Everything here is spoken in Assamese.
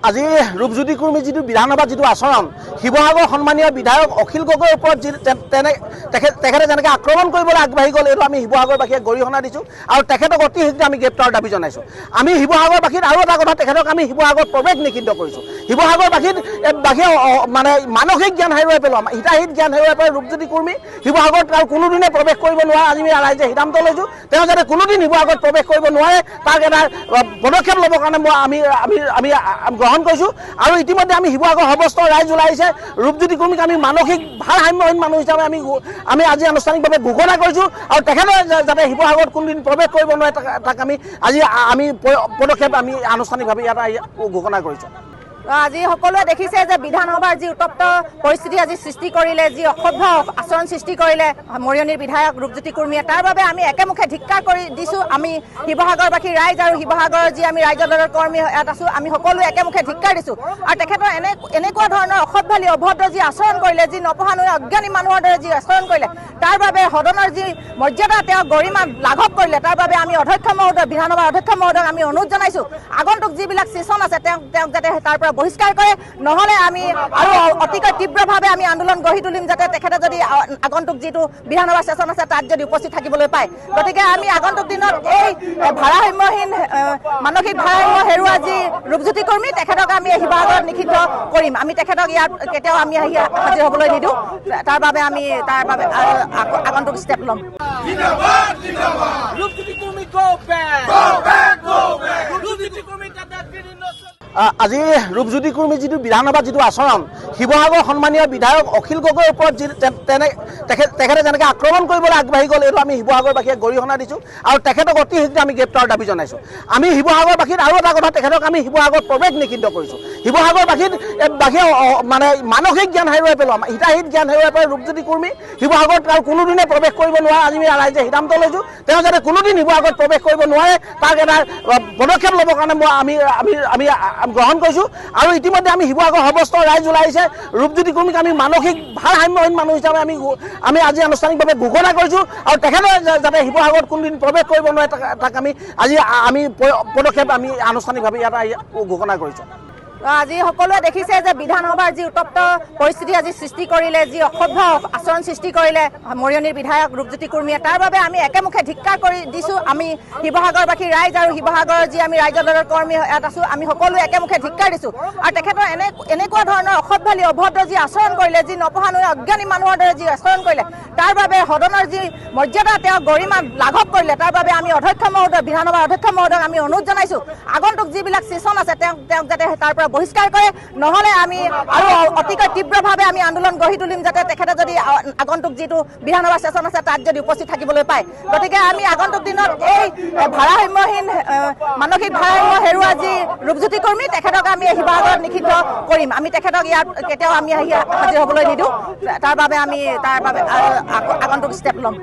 আজি ৰূপজ্যোতি কুৰ্মী যিটো বিধানসভা যিটো আচৰণ শিৱসাগৰ সন্মানীয় বিধায়ক অখিল গগৈৰ ওপৰত তেখেতে যেনেকৈ আক্ৰমণ কৰিবলৈ আগবাঢ়ি গ'ল এইটো আমি শিৱসাগৰবাসীয়ে গৰিহণা দিছোঁ আৰু তেখেতক অতি শীঘ্ৰে আমি গ্ৰেপ্তাৰৰ দাবী জনাইছোঁ। আমি শিৱসাগৰবাসীত আৰু এটা কথা তেখেতক আমি শিৱসাগৰ প্ৰৱেশ নিষিদ্ধ কৰিছোঁ। শিৱসাগৰবাসীয়ে মানে মানসিক জ্ঞান হেৰুৱাই পেলোৱা হিতাহিত জ্ঞান হেৰুৱাই পেলাই ৰূপজ্যোতি কুৰ্মী শিৱসাগৰত আৰু কোনোদিনে প্ৰৱেশ কৰিব নোৱাৰে আজি আমি ৰাইজে সিদ্ধান্ত লৈছোঁ তেওঁ যাতে কোনোদিন শিৱসাগৰত প্ৰৱেশ কৰিব নোৱাৰে তাক এটা পদক্ষেপ ল'বৰ কাৰণে আমি গ্ৰহণ কৰিছোঁ। আৰু ইতিমধ্যে আমি শিৱসাগৰ সৰ্বস্ত ৰাইজ ওলাই আহিছে ৰূপজ্যোতি কুৰ্মীক আমি মানসিক ভাৰসাম্যহীন মানুহ হিচাপে আমি আজি আনুষ্ঠানিকভাৱে ঘোষণা কৰিছোঁ আৰু তেখেতে যাতে শিৱসাগৰত কোনোদিন প্ৰৱেশ কৰিব নোৱাৰে তাক আমি পদক্ষেপ আমি আনুষ্ঠানিকভাৱে ইয়াত ঘোষণা কৰিছোঁ। আজি সকলোৱে দেখিছে যে বিধানসভাৰ যি উত্তপ্ত পৰিস্থিতি আজি সৃষ্টি কৰিলে যি অসভ্য আচৰণ সৃষ্টি কৰিলে মৰিয়নিৰ বিধায়ক ৰূপজ্যোতি কুৰ্মীয়ে তাৰ বাবে আমি একেমুখে ধিক্কাৰ কৰি দিছোঁ। আমি শিৱসাগৰবাসী ৰাইজ আৰু শিৱসাগৰৰ যি আমি ৰাইজৰ দলৰ কৰ্মী ইয়াত আছোঁ আমি সকলোৱে একেমুখে ধিক্কাৰ দিছোঁ আৰু তেখেতৰ এনেকুৱা ধৰণৰ অসভ্যালি অভদ্ৰ যি আচৰণ কৰিলে যি নপঢ়ানুৱে অজ্ঞানী মানুহৰ দৰে যি আচৰণ কৰিলে তাৰ বাবে সদনৰ যি মৰ্যাদা তেওঁ গৰিমা লাঘৱ কৰিলে তাৰ বাবে আমি অধ্যক্ষ মহোদয় বিধানসভাৰ অধ্যক্ষ মহোদয়ক আমি অনুৰোধ জনাইছোঁ আগন্তুক যিবিলাক ছেছন আছে তেওঁক যাতে তাৰ পৰা বহিষ্কাৰ কৰে নহ'লে আমি আৰু অতিকৈ তীব্ৰভাৱে আমি আন্দোলন গঢ়ি তুলিম যাতে তেখেতে যদি আগন্তুক যিটো বিধানসভা ছেছন আছে তাত যদি উপস্থিত থাকিবলৈ পায়। গতিকে আমি আগন্তুক দিনত এই ভাৰসাম্যহীন মানসিক ভাৰসাম্য হেৰুৱা যি ৰূপজ্যোতি কুৰ্মী তেখেতক আমি শিৱসাগৰত নিষিদ্ধ কৰিম। আমি তেখেতক ইয়াত কেতিয়াও আমি হাজিৰ হ'বলৈ নিদিওঁ তাৰ বাবে আমি আগন্তুক ষ্টেপ ল'ম। আজি ৰূপজ্যোতি কুৰ্মী যিটো বিধানসভা যিটো আচৰণ শিৱসাগৰ সন্মানীয় বিধায়ক অখিল গগৈৰ ওপৰত তেখেতে যেনেকৈ আক্ৰমণ কৰিবলৈ আগবাঢ়ি গ'ল এইটো আমি শিৱসাগৰবাসীয়ে গৰিহণা দিছোঁ আৰু তেখেতক অতি শীঘ্ৰে আমি গ্ৰেপ্তাৰৰ দাবী জনাইছোঁ। আমি শিৱসাগৰবাসীত আৰু এটা কথা তেখেতক আমি শিৱসাগৰত প্ৰৱেশ নিষিদ্ধ কৰিছোঁ। শিৱসাগৰবাসীয়ে মানে মানসিক জ্ঞান হেৰুৱাই পেলোৱা হিতাহিত জ্ঞান হেৰুৱাই পেলাই ৰূপজ্যোতি কুৰ্মী শিৱসাগৰত আৰু কোনোদিনে প্ৰৱেশ কৰিব নোৱাৰে আজি আমি ৰাইজে সিদ্ধান্ত লৈছোঁ তেওঁ যাতে কোনোদিন শিৱসাগৰত প্ৰৱেশ কৰিব নোৱাৰে তাক এটা পদক্ষেপ ল'বৰ কাৰণে আমি গ্ৰহণ কৰিছোঁ। আৰু ইতিমধ্যে আমি শিৱসাগৰ সৰ্বস্ত ৰাইজ ওলাই আহিছে ৰূপজ্যোতি কুৰ্মীক আমি মানসিক ভাৰসাম্যহীন মানুহ হিচাপে আমি আজি আনুষ্ঠানিকভাৱে ঘোষণা কৰিছোঁ আৰু তেখেতে যাতে শিৱসাগৰত কোনোদিন প্ৰৱেশ কৰিব নোৱাৰে তাক আমি পদক্ষেপ আমি আনুষ্ঠানিকভাৱে ইয়াত ঘোষণা কৰিছোঁ। আজি সকলোৱে দেখিছে যে বিধানসভাৰ যি উত্তপ্ত পৰিস্থিতি আজি সৃষ্টি কৰিলে যি অসভ্য আচৰণ সৃষ্টি কৰিলে মৰিয়নিৰ বিধায়ক ৰূপজ্যোতি কুৰ্মীয়ে তাৰ বাবে আমি একেমুখে ধিক্কাৰ কৰি দিছোঁ। আমি শিৱসাগৰবাসী ৰাইজ আৰু শিৱসাগৰৰ যি আমি ৰাইজৰ দলৰ কৰ্মী ইয়াত আছোঁ আমি সকলোৱে একেমুখে ধিক্কাৰ দিছোঁ আৰু তেখেতৰ এনেকুৱা ধৰণৰ অসভ্যালি অভদ্ৰ যি আচৰণ কৰিলে যি নপঢ়ানুৱে অজ্ঞানী মানুহৰ দৰে যি আচৰণ কৰিলে তাৰ বাবে সদনৰ যি মৰ্যাদা তেওঁ গৰিমা লাঘৱ কৰিলে তাৰ বাবে আমি অধ্যক্ষ মহোদয় বিধানসভাৰ অধ্যক্ষ মহোদয়ক আমি অনুৰোধ জনাইছোঁ আগন্তুক যিবিলাক ছেছন আছে তেওঁক যাতে তাৰ পৰা বহিষ্কাৰ কৰে নহ'লে আমি আৰু অতিকৈ তীব্ৰভাৱে আমি আন্দোলন গঢ়ি তুলিম যাতে তেখেতে যদি আগন্তুক যিটো বিধানসভা ছেছন আছে তাত যদি উপস্থিত থাকিবলৈ পায়। গতিকে আমি আগন্তুক দিনত এই ভাৰসাম্যহীন মানসিক ভাৰসাম্য হেৰুৱা যি ৰূপজ্যোতি কুৰ্মী তেখেতক আমি শিৱসাগৰত নিষিদ্ধ কৰিম। আমি তেখেতক ইয়াত কেতিয়াও আমি হাজিৰ হ'বলৈ নিদিওঁ তাৰ বাবে আমি আগন্তুক ষ্টেপ ল'ম।